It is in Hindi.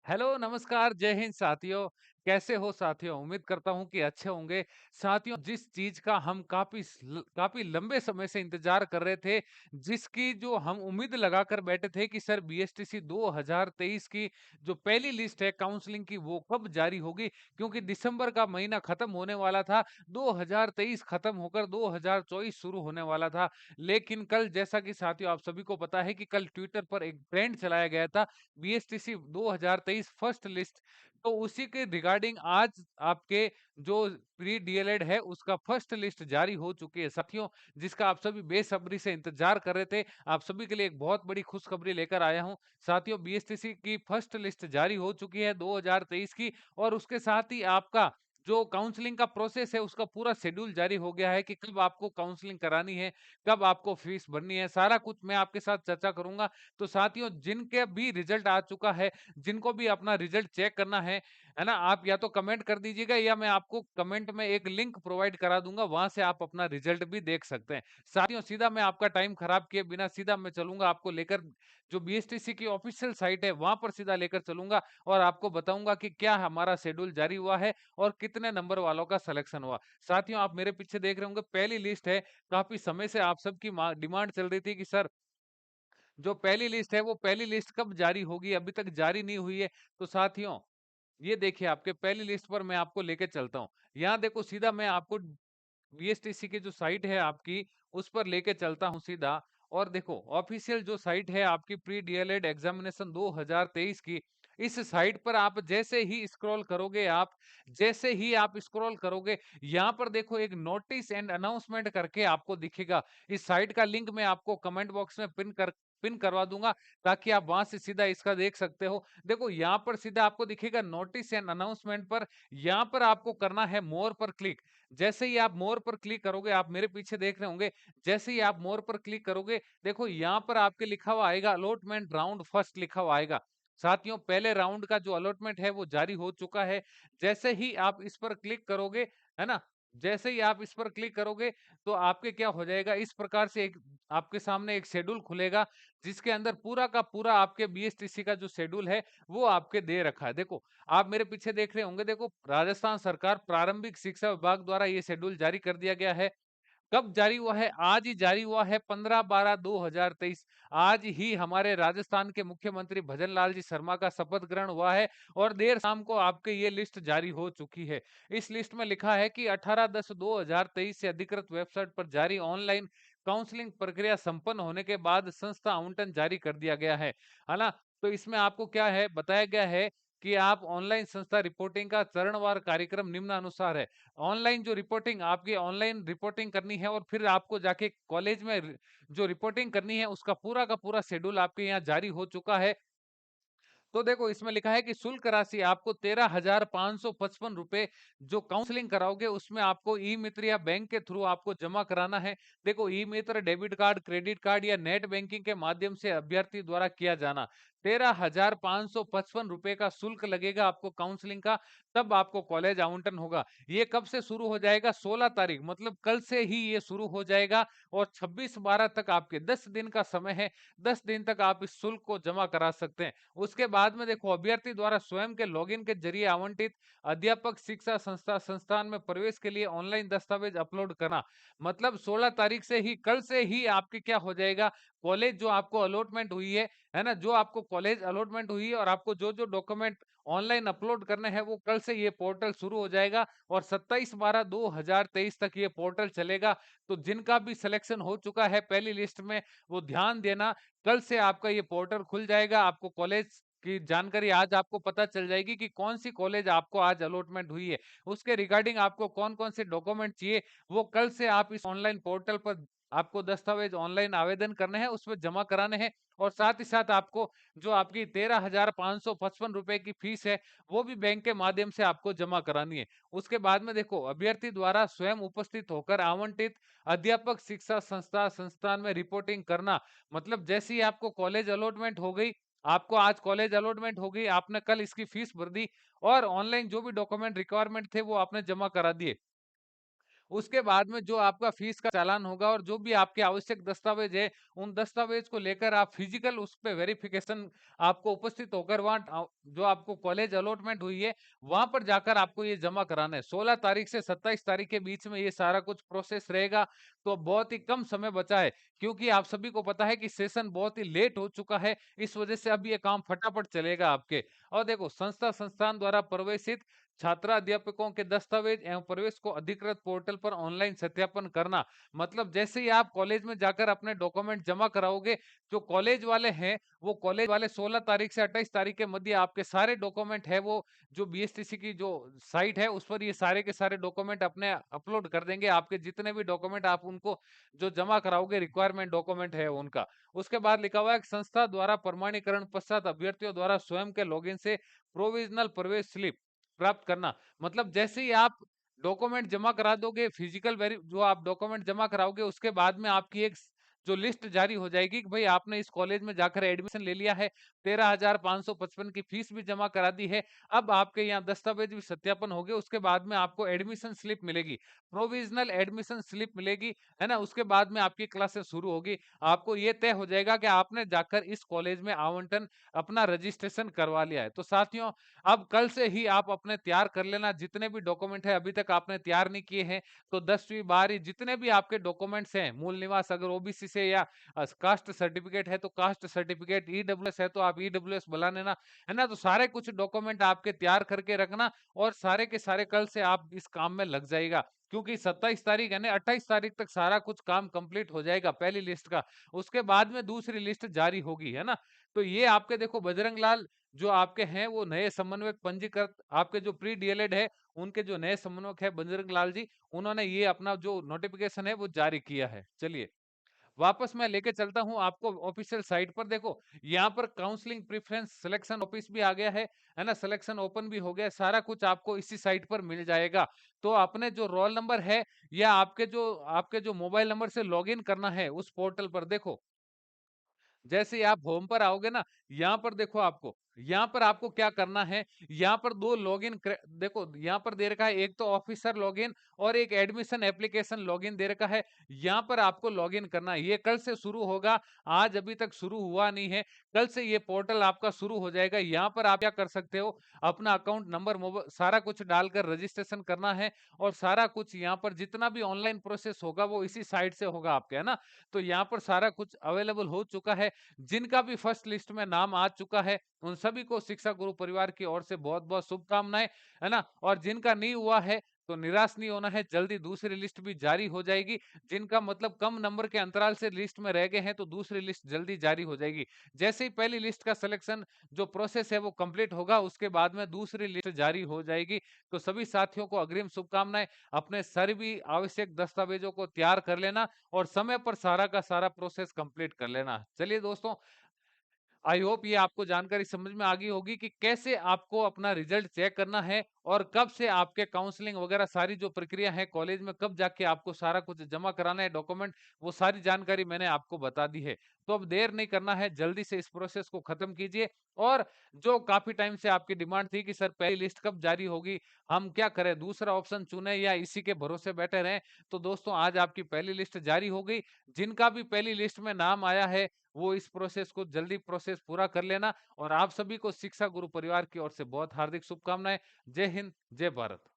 हेलो, नमस्कार, जय हिंद साथियों। कैसे हो साथियों? उम्मीद करता हूँ कि अच्छे होंगे। साथियों, जिस चीज़ का हम काफ़ी लंबे समय से इंतज़ार कर रहे थे, जिसकी जो हम उम्मीद लगाकर बैठे थे कि सर बीएसटीसी 2023 की जो पहली लिस्ट है काउंसलिंग की, वो कब जारी होगी? क्योंकि दिसंबर का महीना खत्म होने वाला था, 2023 खत्म होकर 2024 शुरू होने वाला था। लेकिन कल जैसा कि साथियों आप सभी को पता है कि कल ट्विटर पर एक ट्रेंड चलाया गया था बीएसटीसी 2023 फर्स्ट लिस्ट। तो उसी के रिगार्डिंग आज आपके जो प्री डीएलएड है उसका फर्स्ट लिस्ट जारी हो चुकी है साथियों, जिसका आप सभी बेसब्री से इंतजार कर रहे थे। आप सभी के लिए एक बहुत बड़ी खुशखबरी लेकर आया हूं साथियों। बीएसटीसी की फर्स्ट लिस्ट जारी हो चुकी है 2023 की, और उसके साथ ही आपका जो काउंसलिंग का प्रोसेस है उसका पूरा शेड्यूल जारी हो गया है कि कब आपको काउंसलिंग करानी है, कब आपको फीस भरनी है, सारा कुछ मैं आपके साथ चर्चा करूंगा। तो साथियों, जिनके भी रिजल्ट आ चुका है, जिनको भी अपना रिजल्ट चेक करना है ना, आप या तो कमेंट कर दीजिएगा या मैं आपको कमेंट में एक लिंक प्रोवाइड करा दूंगा, वहां से आप अपना रिजल्ट भी देख सकते हैं। साथियों, सीधा मैं आपका टाइम खराब किए बिना सीधा मैं चलूंगा आपको लेकर जो बीएसटीसी की ऑफिशियल साइट है वहां पर सीधा लेकर चलूंगा, और आपको बताऊंगा कि क्या हमारा शेड्यूल जारी हुआ है और कितने नंबर वालों का सिलेक्शन हुआ। साथियों, आप मेरे पीछे देख रहे होंगे, पहली लिस्ट है। काफी समय से आप सबकी डिमांड चल रही थी कि सर जो पहली लिस्ट है वो पहली लिस्ट कब जारी होगी, अभी तक जारी नहीं हुई है। तो साथियों, ये देखिए आपके पहली लिस्ट पर मैं आपको लेके चलता हूँ। यहाँ देखो, सीधा मैं आपको बीएसटीसी की जो साइट है आपकी, उस पर लेके चलता हूँ सीधा। और देखो, ऑफिशियल जो साइट है आपकी प्री डीएलएड एग्जामिनेशन 2023 की, इस साइट पर आप जैसे ही आप स्क्रॉल करोगे, यहाँ पर देखो एक नोटिस एंड अनाउंसमेंट करके आपको दिखेगा। इस साइट का लिंक मैं आपको कमेंट बॉक्स में पिन करवा दूंगा, ताकि आप वहां से सीधा इसका देख सकते हो। देखो, यहाँ पर सीधा आपको दिखेगा नोटिस एंड अनाउंसमेंट पर, यहाँ पर आपको करना है मोर पर क्लिक। जैसे ही आप मोर पर क्लिक करोगे, आप मेरे पीछे देख रहे होंगे, जैसे ही आप मोर पर क्लिक करोगे, देखो यहाँ पर आपके लिखा हुआ आएगा अलॉटमेंट राउंड फर्स्ट लिखा हुआ आएगा। साथियों, पहले राउंड का जो अलॉटमेंट है वो जारी हो चुका है। जैसे ही आप इस पर क्लिक करोगे, है ना, जैसे ही आप इस पर क्लिक करोगे, तो आपके क्या हो जाएगा, इस प्रकार से एक आपके सामने एक शेड्यूल खुलेगा, जिसके अंदर पूरा का पूरा आपके बीएसटीसी का जो शेड्यूल है वो आपके दे रखा है। देखो, आप मेरे पीछे देख रहे होंगे, देखो राजस्थान सरकार प्रारंभिक शिक्षा विभाग द्वारा ये शेड्यूल जारी कर दिया गया है। कब जारी हुआ है? आज ही जारी हुआ है, 15/12/2023। आज ही हमारे राजस्थान के मुख्यमंत्री भजन लाल जी शर्मा का शपथ ग्रहण हुआ है, और देर शाम को आपके ये लिस्ट जारी हो चुकी है। इस लिस्ट में लिखा है कि 18/10/2023 से अधिकृत वेबसाइट पर जारी ऑनलाइन काउंसलिंग प्रक्रिया संपन्न होने के बाद संस्था आवंटन जारी कर दिया गया है ना। तो इसमें आपको क्या है बताया गया है कि आप ऑनलाइन संस्था रिपोर्टिंग का चरणवार कार्यक्रम निम्नानुसार है। ऑनलाइन जो रिपोर्टिंग आपकी ऑनलाइन रिपोर्टिंग करनी है, और फिर आपको जाके कॉलेज में जो रिपोर्टिंग करनी है, उसका पूरा का पूरा शेड्यूल आपके यहाँ जारी हो चुका है। तो देखो, इसमें लिखा है कि शुल्क राशि आपको 13,555 रुपए जो काउंसलिंग कराओगे उसमें आपको ई मित्र या बैंक के थ्रू आपको जमा कराना है। देखो, ई मित्र डेबिट कार्ड, क्रेडिट कार्ड या नेट बैंकिंग के माध्यम से अभ्यर्थी द्वारा किया जाना। 13,555 रुपए का शुल्क लगेगा आपको काउंसलिंग का, तब आपको कॉलेज आवंटन होगा। ये कब से शुरू हो जाएगा? 16 तारीख, मतलब कल से ही ये शुरू हो जाएगा, और 26/12 तक आपके 10 दिन का समय है। 10 दिन तक आप इस शुल्क को जमा करा सकते हैं। उसके बाद में देखो, अभ्यर्थी द्वारा स्वयं के लॉगिन के जरिए आवंटित अध्यापक शिक्षा संस्थान में प्रवेश के लिए ऑनलाइन दस्तावेज अपलोड करना। मतलब 16 तारीख से ही, कल से ही आपके क्या हो जाएगा, कॉलेज जो आपको अलॉटमेंट हुई है ना, जो आपको कॉलेज अलॉटमेंट हुई है और आपको जो जो डॉक्यूमेंट ऑनलाइन अपलोड करने हैं, वो कल से ये पोर्टल शुरू हो जाएगा, और 27/12/2023 तक ये पोर्टल चलेगा। तो जिनका भी सिलेक्शन हो चुका है पहली लिस्ट में, वो ध्यान देना, कल से आपका ये पोर्टल खुल जाएगा। आपको कॉलेज की जानकारी आज आपको पता चल जाएगी कि कौन सी कॉलेज आपको आज अलॉटमेंट हुई है। उसके रिगार्डिंग आपको कौन कौन से डॉक्यूमेंट चाहिए, वो कल से आप इस ऑनलाइन पोर्टल पर आपको दस्तावेज ऑनलाइन आवेदन करने हैं, उसमें जमा कराने हैं। और साथ ही साथ आपको जो आपकी 13,555 रुपए की फीस है, वो भी बैंक के माध्यम से आपको जमा करानी है। उसके बाद में देखो, अभ्यर्थी द्वारा स्वयं उपस्थित होकर आवंटित अध्यापक शिक्षा संस्थान में रिपोर्टिंग करना। मतलब जैसे ही आपको कॉलेज अलॉटमेंट हो गई, आपको आज कॉलेज अलॉटमेंट हो गई, आपने कल इसकी फीस भर दी, और ऑनलाइन जो भी डॉक्यूमेंट रिक्वायरमेंट थे वो आपने जमा करा दिए। उसके बाद में जो आपका फीस का चालान होगा और जो भी आपके आवश्यक दस्तावेज है, उन दस्तावेज को लेकर आप फिजिकल उस पे वेरिफिकेशन आपको उपस्थित होकर वहाँ जो आपको कॉलेज अलॉटमेंट हुई है, वहाँ पर जाकर आपको ये जमा कराना है। 16 तारीख से 27 तारीख के बीच में ये सारा कुछ प्रोसेस रहेगा, तो बहुत ही कम समय बचा है, क्योंकि आप सभी को पता है कि सेशन बहुत ही लेट हो चुका है, इस वजह से अब ये काम फटाफट चलेगा आपके। और देखो, संस्थान द्वारा प्रवेशित छात्राध्यापकों के दस्तावेज एवं प्रवेश को अधिकृत पोर्टल पर ऑनलाइन सत्यापन करना। मतलब जैसे ही आप कॉलेज में जाकर अपने डॉक्यूमेंट जमा कराओगे, जो कॉलेज वाले हैं, वो कॉलेज वाले 16 तारीख से 28 तारीख के मध्य आपके सारे डॉक्यूमेंट है, वो जो बीएसटीसी की जो साइट है उस पर ये सारे के सारे डॉक्यूमेंट अपने अपलोड कर देंगे। आपके जितने भी डॉक्यूमेंट आप उनको जो जमा कराओगे, रिक्वायरमेंट डॉक्यूमेंट है उनका। उसके बाद लिखा हुआ है कि संस्था द्वारा प्रमाणीकरण पश्चात अभ्यर्थियों द्वारा स्वयं के लॉगिन से प्रोविजनल प्रवेश स्लिप प्राप्त करना। मतलब जैसे ही आप डॉक्यूमेंट जमा करा दोगे, फिजिकल वेरी जो आप डॉक्यूमेंट जमा कराओगे, उसके बाद में आपकी एक जो लिस्ट जारी हो जाएगी कि भाई आपने इस कॉलेज में जाकर एडमिशन ले लिया है, 13,555 की फीस भी जमा करा दी है, अब आपके यहाँ दस्तावेज भी सत्यापन हो गए, उसके बाद में आपको एडमिशन स्लिप मिलेगी, प्रोविजनल एडमिशन स्लिप मिलेगी, है ना। उसके बाद में आपकी क्लासेस शुरू होगी, आपको ये तय हो जाएगा कि आपने जाकर इस कॉलेज में आवंटन अपना रजिस्ट्रेशन करवा लिया है। तो साथियों, अब कल से ही आप अपने तैयार कर लेना, जितने भी डॉक्यूमेंट है अभी तक आपने तैयार नहीं किए हैं, तो 10वीं 12वीं जितने भी आपके डॉक्यूमेंट्स हैं, मूल निवास अगर ओबीसी से या कास्ट सर्टिफिकेट है तो कास्ट सर्टिफिकेट, ईडब्ल्यूएस है तो आप ईडब्ल्यूएस बुला लेना, है ना। तो सारे कुछ डॉक्यूमेंट आपके तैयार करके रखना, और सारे के सारे कल से आप इस काम में लग जाएगा, क्योंकि 27 तारीख है ना, 28 तारीख तक सारा कुछ काम कंप्लीट हो जाएगा पहली लिस्ट का। उसके बाद में दूसरी लिस्ट जारी होगी, है ना। तो ये आपके देखो बजरंग लाल जो आपके हैं वो नए समन्वयक पंजीकृत, आपके जो प्री डीएलएड है उनके जो नए समन्वयक है बजरंग लाल जी, उन्होंने ये अपना जो नोटिफिकेशन है वो जारी किया है। चलिए, वापस मैं लेके चलता हूं आपको ऑफिशियल साइट पर। देखो, यहाँ पर काउंसलिंग प्रेफरेंस सिलेक्शन ऑफिस भी आ गया है ना, सिलेक्शन ओपन भी हो गया, सारा कुछ आपको इसी साइट पर मिल जाएगा। तो अपने जो रोल नंबर है या आपके जो मोबाइल नंबर से लॉगिन करना है उस पोर्टल पर, देखो जैसे ही आप होम पर आओगे ना, यहाँ पर देखो आपको, यहाँ पर आपको क्या करना है, यहाँ पर दो लॉगिन देखो यहाँ पर दे रखा है, एक तो ऑफिसर लॉगिन और एक एडमिशन एप्लीकेशन लॉगिन दे रखा है। यहाँ पर आपको लॉगिन करना है, ये कल से शुरू होगा, आज अभी तक शुरू हुआ नहीं है, कल से ये पोर्टल आपका शुरू हो जाएगा। यहाँ पर आप क्या कर सकते हो, अपना अकाउंट नंबर मोबाइल सारा कुछ डालकर रजिस्ट्रेशन करना है, और सारा कुछ यहाँ पर जितना भी ऑनलाइन प्रोसेस होगा वो इसी साइट से होगा आपके, है ना। तो यहाँ पर सारा कुछ अवेलेबल हो चुका है। जिनका भी फर्स्ट लिस्ट में नाम आ चुका है, उन सभी को शिक्षा गुरु परिवार की ओर से बहुत बहुत शुभकामनाएं, है ना। और जिनका नहीं हुआ है तो निराश नहीं होना है, जल्दी दूसरी लिस्ट भी जारी हो जाएगी। जिनका मतलब कम नंबर के अंतराल से लिस्ट में रह गए हैं तो दूसरी लिस्ट जल्दी जारी हो जाएगी। जैसे ही पहली लिस्ट का सिलेक्शन जो प्रोसेस है वो कंप्लीट होगा, उसके बाद में दूसरी लिस्ट जारी हो जाएगी। तो सभी साथियों को अग्रिम शुभकामनाएं, अपने सभी आवश्यक दस्तावेजों को तैयार कर लेना और समय पर सारा का सारा प्रोसेस कंप्लीट कर लेना। चलिए दोस्तों, आई होप ये आपको जानकारी समझ में आ गई होगी कि कैसे आपको अपना रिजल्ट चेक करना है, और कब से आपके काउंसलिंग वगैरह सारी जो प्रक्रिया है कॉलेज में, कब जाके आपको सारा कुछ जमा कराना है डॉक्यूमेंट, वो सारी जानकारी मैंने आपको बता दी है। तो अब देर नहीं करना है, जल्दी से इस प्रोसेस को खत्म कीजिए। और जो काफी टाइम से आपकी डिमांड थी कि सर पहली लिस्ट कब जारी होगी, हम क्या करें, दूसरा ऑप्शन चुने या इसी के भरोसे बैठे रहें, तो दोस्तों आज आपकी पहली लिस्ट जारी हो गई। जिनका भी पहली लिस्ट में नाम आया है वो इस प्रोसेस को जल्दी प्रोसेस पूरा कर लेना, और आप सभी को शिक्षा गुरु परिवार की ओर से बहुत हार्दिक शुभकामनाएं। जय हिंद, जय भारत।